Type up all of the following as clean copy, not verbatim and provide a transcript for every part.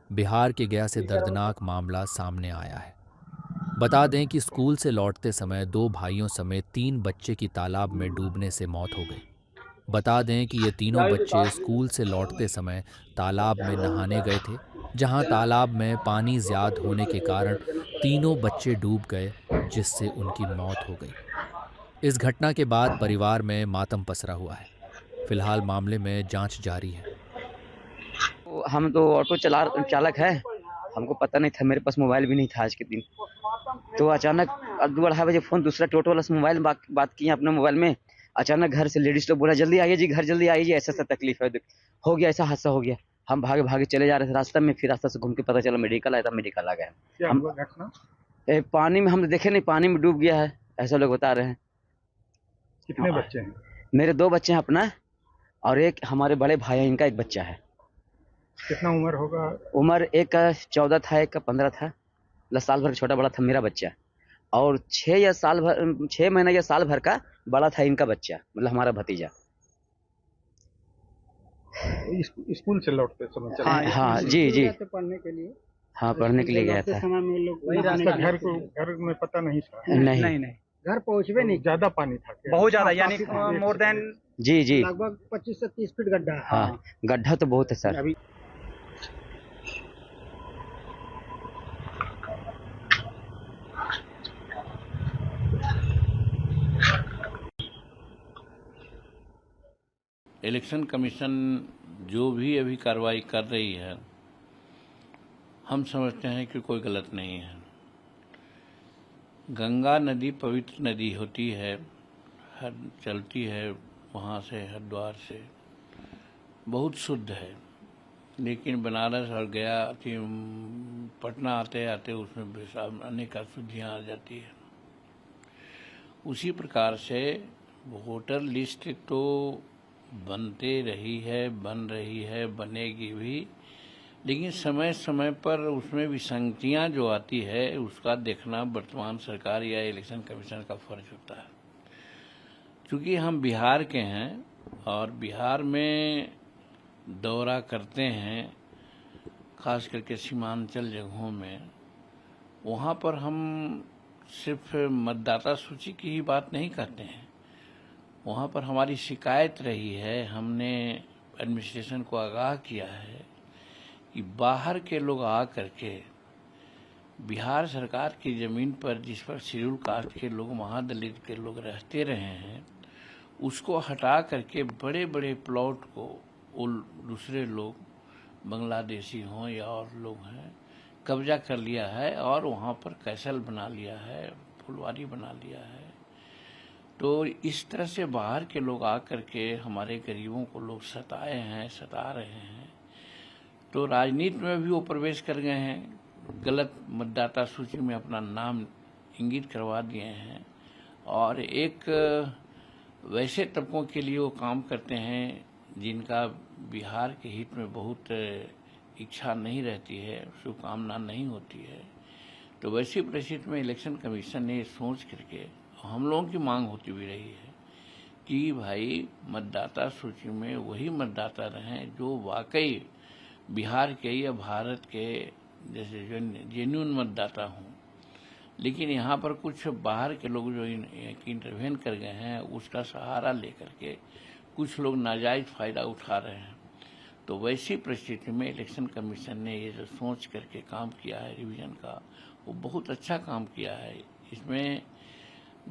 बिहार के गया से दर्दनाक मामला सामने आया है। बता दें कि स्कूल से लौटते समय 2 भाइयों समेत 3 बच्चे की तालाब में डूबने से मौत हो गई। बता दें कि ये तीनों बच्चे स्कूल से लौटते समय तालाब में नहाने गए थे, जहां तालाब में पानी ज़्यादा होने के कारण तीनों बच्चे डूब गए, जिससे उनकी मौत हो गई। इस घटना के बाद परिवार में मातम पसरा हुआ है। फिलहाल मामले में जांच जारी है। तो हम तो ऑटो चालक है, हमको पता नहीं था, मेरे पास मोबाइल भी नहीं था आज के दिन। तो अचानक 2-2:30 बजे फ़ोन दूसरा टोटो वाला से मोबाइल में बात किए अपने मोबाइल में। अचानक घर से लेडीज़ लोग बोला, जल्दी आइए जी, घर जल्दी आइए जी, ऐसा-ऐसा तकलीफ है। हो गया, ऐसा हादसा हो गया। हम भागे-भागे चले जा रहे थे रास्ते में, फिर रास्ता से घूम के पता चला मेडिकल आया, तब मेडिकल आ गए। क्या हम हुआ घटना? पानी में हम देखे नहीं, पानी में डूब गया है, ऐसा लोग बता रहे हैं। कितने बच्चे हैं? मेरे 2 बच्चे हैं अपना, और एक हमारे बड़े भाई हैं, इनका एक बच्चा है। कितना उम्र होगा? उम्र एक का 14 था, एक का 15 था। मतलब साल भर का छोटा बड़ा था मेरा बच्चा, और 6 महीने या साल भर का बड़ा था इनका बच्चा, मतलब हमारा भतीजा। स्कूल से लौटते समय चला? हाँ जी जी, पढ़ने के लिए। हाँ पढ़ने के लिए गया था। समय में लोग उसका घर में पता नहीं था? नहीं, घर पहुँचवे नहीं, ज्यादा पानी था क्या? बहुत ज्यादा, यानी मोर देन जी जी, लगभग 25 से 30 फीट गड्ढा है। हाँ गड्ढा तो बहुत है सर। अभी इलेक्शन कमीशन जो भी अभी कार्रवाई कर रही है, हम समझते हैं कि कोई गलत नहीं है। गंगा नदी पवित्र नदी होती है, चलती है वहाँ से, हरिद्वार से, बहुत शुद्ध है। लेकिन बनारस और गया पटना आते आते उसमें अनेक अशुद्धियाँ आ जाती है। उसी प्रकार से वोटर लिस्ट तो बनते रही है, बन रही है, बनेगी भी, लेकिन समय समय पर उसमें विसंगतियाँ जो आती है उसका देखना वर्तमान सरकार या इलेक्शन कमीशन का फर्ज होता है। क्योंकि हम बिहार के हैं और बिहार में दौरा करते हैं, खास करके सीमांचल जगहों में, वहाँ पर हम सिर्फ मतदाता सूची की ही बात नहीं करते हैं। वहाँ पर हमारी शिकायत रही है, हमने एडमिनिस्ट्रेशन को आगाह किया है कि बाहर के लोग आ करके बिहार सरकार की ज़मीन पर, जिस पर शेड्यूल कास्ट के लोग, महादलित के लोग रहते रहे हैं, उसको हटा करके बड़े बड़े प्लॉट को दूसरे लोग, बांग्लादेशी हों या और लोग हैं, कब्जा कर लिया है और वहाँ पर कैसल बना लिया है, फुलवारी बना लिया है। तो इस तरह से बाहर के लोग आकर के हमारे गरीबों को लोग सताए हैं, सता रहे हैं। तो राजनीति में भी वो प्रवेश कर गए हैं, गलत मतदाता सूची में अपना नाम इंगित करवा दिए हैं, और एक वैसे तबकों के लिए वो काम करते हैं जिनका बिहार के हित में बहुत इच्छा नहीं रहती है, शुभकामना नहीं होती है। तो वैसी परिस्थिति में इलेक्शन कमीशन ने सोच करके, हम लोगों की मांग होती भी रही है कि भाई मतदाता सूची में वही मतदाता रहें जो वाकई बिहार के या भारत के जैसे जेन्युइन मतदाता हों। लेकिन यहाँ पर कुछ बाहर के लोग जो इंटरवेन कर गए हैं, उसका सहारा लेकर के कुछ लोग नाजायज फ़ायदा उठा रहे हैं। तो वैसी परिस्थिति में इलेक्शन कमीशन ने ये जो सोच करके काम किया है रिवीजन का, वो बहुत अच्छा काम किया है। इसमें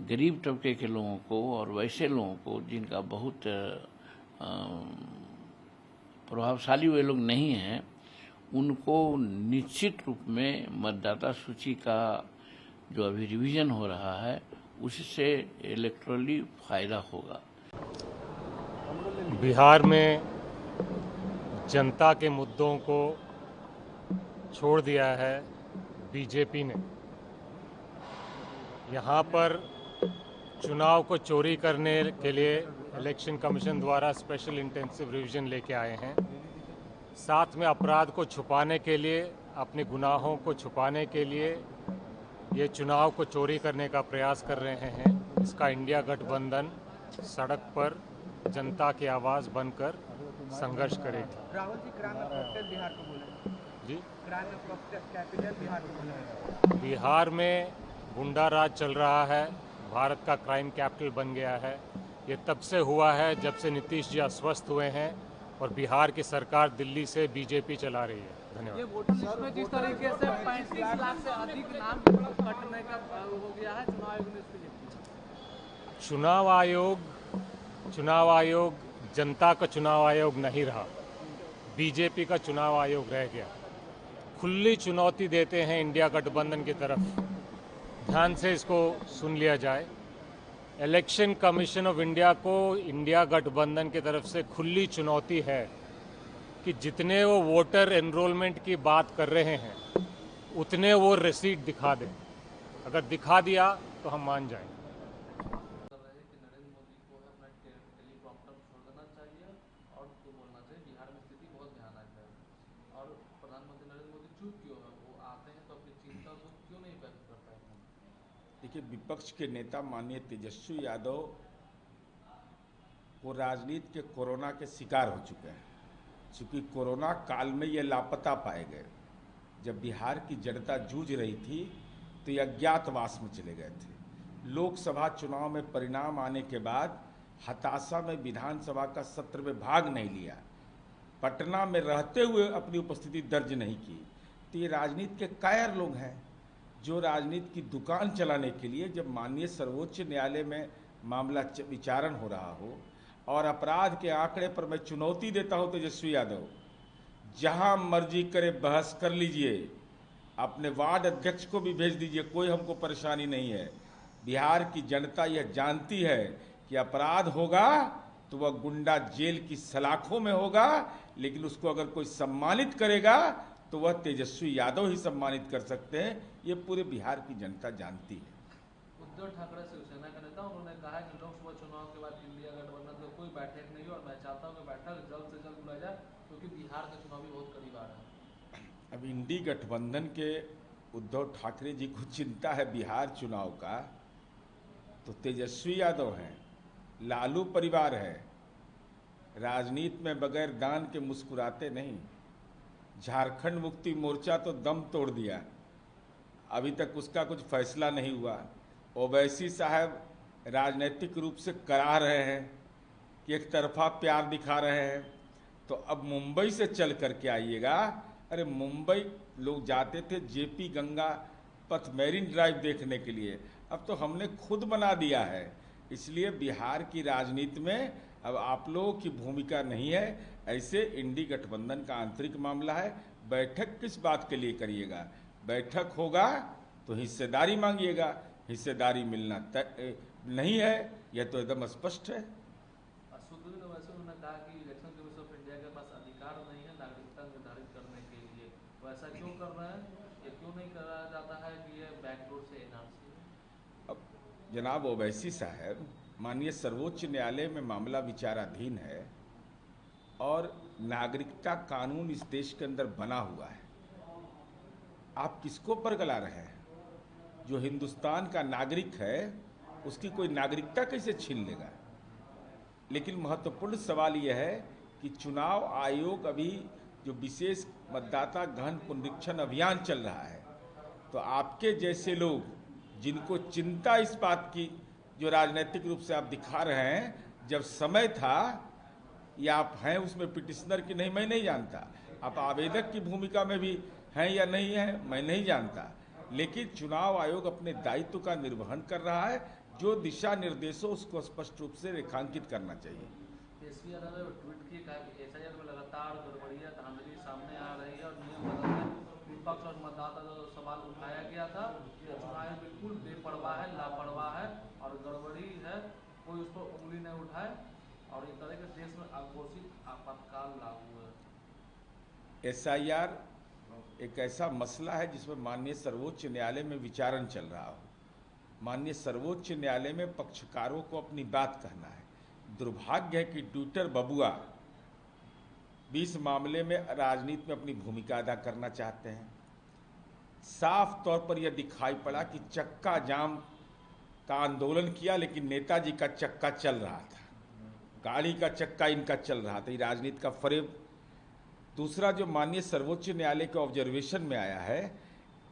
गरीब तबके के लोगों को और वैसे लोगों को जिनका बहुत प्रभावशाली वे लोग नहीं हैं, उनको निश्चित रूप में मतदाता सूची का जो अभी रिवीजन हो रहा है उससे इलेक्टोरली फायदा होगा। बिहार में जनता के मुद्दों को छोड़ दिया है बीजेपी ने। यहाँ पर चुनाव को चोरी करने के लिए इलेक्शन कमीशन द्वारा स्पेशल इंटेंसिव रिवीजन लेके आए हैं। साथ में अपराध को छुपाने के लिए, अपने गुनाहों को छुपाने के लिए ये चुनाव को चोरी करने का प्रयास कर रहे हैं। इसका इंडिया गठबंधन सड़क पर जनता की आवाज़ बनकर संघर्ष करेगी। Rahul ji crime of capital Bihar को बोले जी, क्राइम ऑफ कैपिटल बिहार को बोले बिहार में गुंडा राज चल रहा है, भारत का क्राइम कैपिटल बन गया है। ये तब से हुआ है जब से नीतीश जी अस्वस्थ हुए हैं और बिहार की सरकार दिल्ली से बीजेपी चला रही है। धन्यवाद। ये वोटर लिस्ट में जिस तरीके से 35 लाख से अधिक नाम कटने का हो गया है, चुनाव आयोग ने इसको लिया। चुनाव आयोग जनता का चुनाव आयोग नहीं रहा, बीजेपी का चुनाव आयोग रह गया। खुली चुनौती देते हैं इंडिया गठबंधन की तरफ, ध्यान से इसको सुन लिया जाए। इलेक्शन कमीशन ऑफ इंडिया को इंडिया गठबंधन की तरफ से खुली चुनौती है कि जितने वो वोटर एनरोलमेंट की बात कर रहे हैं उतने वो रिसीट दिखा दें। अगर दिखा दिया तो हम मान जाएंगे। देखिए, विपक्ष के नेता माननीय तेजस्वी यादव वो राजनीति के कोरोना के शिकार हो चुके हैं। चूंकि कोरोना काल में ये लापता पाए गए, जब बिहार की जनता जूझ रही थी तो ये अज्ञातवास में चले गए थे। लोकसभा चुनाव में परिणाम आने के बाद हताशा में विधानसभा का सत्र में भाग नहीं लिया, पटना में रहते हुए अपनी उपस्थिति दर्ज नहीं की। तो ये राजनीति के कायर लोग हैं जो राजनीति की दुकान चलाने के लिए, जब माननीय सर्वोच्च न्यायालय में मामला विचारण हो रहा हो और अपराध के आंकड़े पर मैं चुनौती देता हूं तेजस्वी यादव, जहां मर्जी करे बहस कर लीजिए, अपने वार्ड अध्यक्ष को भी भेज दीजिए, कोई हमको परेशानी नहीं है। बिहार की जनता यह जानती है कि अपराध होगा तो वह गुंडा जेल की सलाखों में होगा, लेकिन उसको अगर कोई सम्मानित करेगा तो वह तेजस्वी यादव ही सम्मानित कर सकते हैं। ये पूरे बिहार की जनता जानती है। उद्धव ठाकरे शिवसेना का नेता, उन्होंने कहा कि लोकसभा चुनाव के बाद इंडिया गठबंधन में कोई बैठक नहीं हो और मैं चाहता हूं कि बैठक जल्द से जल्द बुलाई जाए क्योंकि बिहार का चुनाव भी बहुत करीब आ रहा है। अब इंडी गठबंधन के उद्धव ठाकरे जी को चिंता है बिहार चुनाव का, तो तेजस्वी यादव हैं, लालू परिवार है। राजनीति में बगैर दान के मुस्कुराते नहीं। झारखंड मुक्ति मोर्चा तो दम तोड़ दिया, अभी तक उसका कुछ फैसला नहीं हुआ। ओवैसी साहब राजनीतिक रूप से करा रहे हैं कि एक तरफा प्यार दिखा रहे हैं। तो अब मुंबई से चल करके आइएगा। अरे मुंबई लोग जाते थे जेपी गंगा पथ मैरीन ड्राइव देखने के लिए, अब तो हमने खुद बना दिया है। इसलिए बिहार की राजनीति में अब आप लोगों की भूमिका नहीं है। ऐसे इंडी गठबंधन का आंतरिक मामला है। बैठक किस बात के लिए करिएगा? बैठक होगा तो हिस्सेदारी मांगिएगा, हिस्सेदारी मिलना नहीं है, यह तो एकदम स्पष्ट है। वैसे उन्होंने कहा कि इलेक्शन कमीशन ऑफ इंडिया के पास अधिकार नहीं है नागरिकता निर्धारित करने के लिए, वैसा क्यों कर रहे हैं? ये क्यों नहीं कराया जाता है कि ये बैकडोर से एनआरसी? अब जनाब ओवैसी साहब, माननीय सर्वोच्च न्यायालय में मामला विचाराधीन है और नागरिकता कानून इस देश के अंदर बना हुआ है। आप किसको बरगला रहे हैं? जो हिंदुस्तान का नागरिक है उसकी कोई नागरिकता कैसे छीन लेगा? लेकिन महत्वपूर्ण सवाल यह है कि चुनाव आयोग अभी जो विशेष मतदाता गहन पुनरीक्षण अभियान चल रहा है, तो आपके जैसे लोग जिनको चिंता इस बात की, जो राजनीतिक रूप से आप दिखा रहे हैं, जब समय था या आप हैं उसमें पिटिशनर की नहीं, मैं नहीं जानता। आप आवेदक की भूमिका में भी हैं या नहीं है, मैं नहीं जानता। लेकिन चुनाव आयोग अपने दायित्व का निर्वहन कर रहा है। जो दिशा निर्देशों उसको स्पष्ट रूप से रेखांकित करना चाहिए। तेजस्वी यादव ने ट्वीट किए, कहा कि एसआईआर में लगातार गड़बड़ियां धांधली सामने आ रही है और नियम बदल है। विपक्ष और मतदाता जो सवाल उठाया गया था, चुनाव बिल्कुल बेपरवाह है, लापरवाह है और गड़बड़ी है, कोई उस पर उंगली नहीं उठाए और इस तरह के देश में अघोषित आपातकाल लागू है। एसआईआर एक ऐसा मसला है जिसमें माननीय सर्वोच्च न्यायालय में विचारण चल रहा हो। माननीय सर्वोच्च न्यायालय में पक्षकारों को अपनी बात कहना है। दुर्भाग्य है कि ट्विटर बबुआ भी इस मामले में राजनीति में अपनी भूमिका अदा करना चाहते हैं। साफ तौर पर यह दिखाई पड़ा कि चक्का जाम का आंदोलन किया, लेकिन नेताजी का चक्का चल रहा था। गाड़ी का चक्का इनका चल रहा था, ये राजनीति का फरेब। दूसरा जो माननीय सर्वोच्च न्यायालय के ऑब्जर्वेशन में आया है,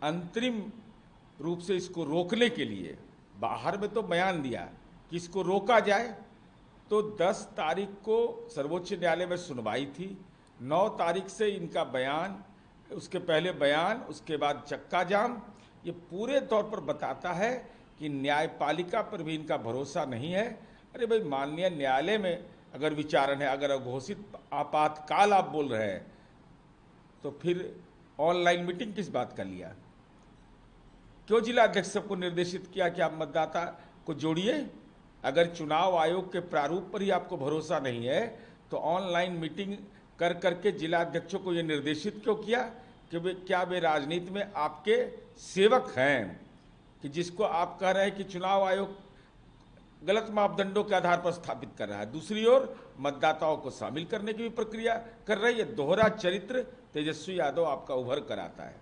अंतरिम रूप से इसको रोकने के लिए बाहर में तो बयान दिया कि इसको रोका जाए, तो 10 तारीख को सर्वोच्च न्यायालय में सुनवाई थी, 9 तारीख से इनका बयान, उसके पहले बयान, उसके बाद चक्का जाम। ये पूरे तौर पर बताता है कि न्यायपालिका पर भी इनका भरोसा नहीं है। अरे भाई, माननीय न्यायालय में अगर विचारण है, अगर अघोषित आपातकाल आप बोल रहे हैं, तो फिर ऑनलाइन मीटिंग किस बात का लिया? क्यों जिला अध्यक्ष सबको निर्देशित किया कि आप मतदाता को जोड़िए? अगर चुनाव आयोग के प्रारूप पर ही आपको भरोसा नहीं है, तो ऑनलाइन मीटिंग कर करके जिला अध्यक्षों को यह निर्देशित क्यों किया कि क्या वे राजनीति में आपके सेवक हैं, कि जिसको आप कह रहे हैं कि चुनाव आयोग गलत मापदंडों के आधार पर स्थापित कर रहा है, दूसरी ओर मतदाताओं को शामिल करने की भी प्रक्रिया कर रही है। दोहरा चरित्र तेजस्वी यादव आपका उभर कर आता है।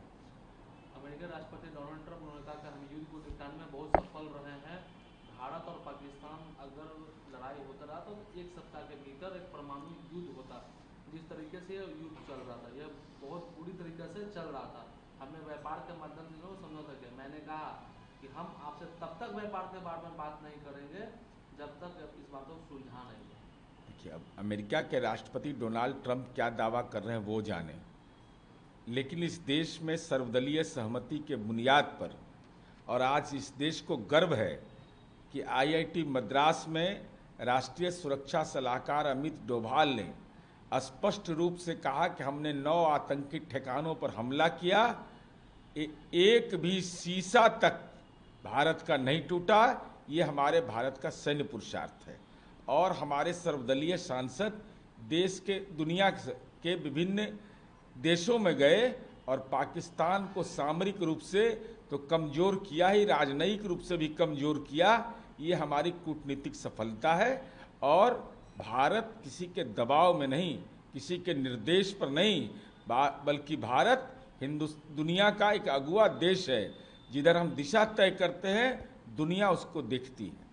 अमेरिकी राष्ट्रपति डोनाल्ड ट्रंप ने कहा कि हम युद्ध को निपटाने में बहुत सफल रहे हैं। भारत और पाकिस्तान अगर लड़ाई होता रहा तो 1 सप्ताह के भीतर एक परमाणु युद्ध होता। जिस तरीके से युद्ध चल रहा था, यह बहुत बुरी तरीके से चल रहा था। हमने व्यापार के माध्यम से समझौता किया। मैंने कहा कि हम आपसे तब तक व्यापार के बारे में बात नहीं करेंगे जब तक इस बात को सुलझा नहीं है। देखिए, अब अमेरिका के राष्ट्रपति डोनाल्ड ट्रंप क्या दावा कर रहे हैं वो जाने, लेकिन इस देश में सर्वदलीय सहमति के बुनियाद पर, और आज इस देश को गर्व है कि IIT मद्रास में राष्ट्रीय सुरक्षा सलाहकार अमित डोभाल ने स्पष्ट रूप से कहा कि हमने 9 आतंकी ठिकानों पर हमला किया, एक भी शीशा तक भारत का नहीं टूटा। ये हमारे भारत का सैन्य पुरुषार्थ है। और हमारे सर्वदलीय सांसद देश के, दुनिया के विभिन्न देशों में गए और पाकिस्तान को सामरिक रूप से तो कमजोर किया ही, राजनयिक रूप से भी कमजोर किया। ये हमारी कूटनीतिक सफलता है। और भारत किसी के दबाव में नहीं, किसी के निर्देश पर नहीं, बल्कि भारत दुनिया का एक अगुआ देश है। जिधर हम दिशा तय करते हैं, दुनिया उसको देखती है।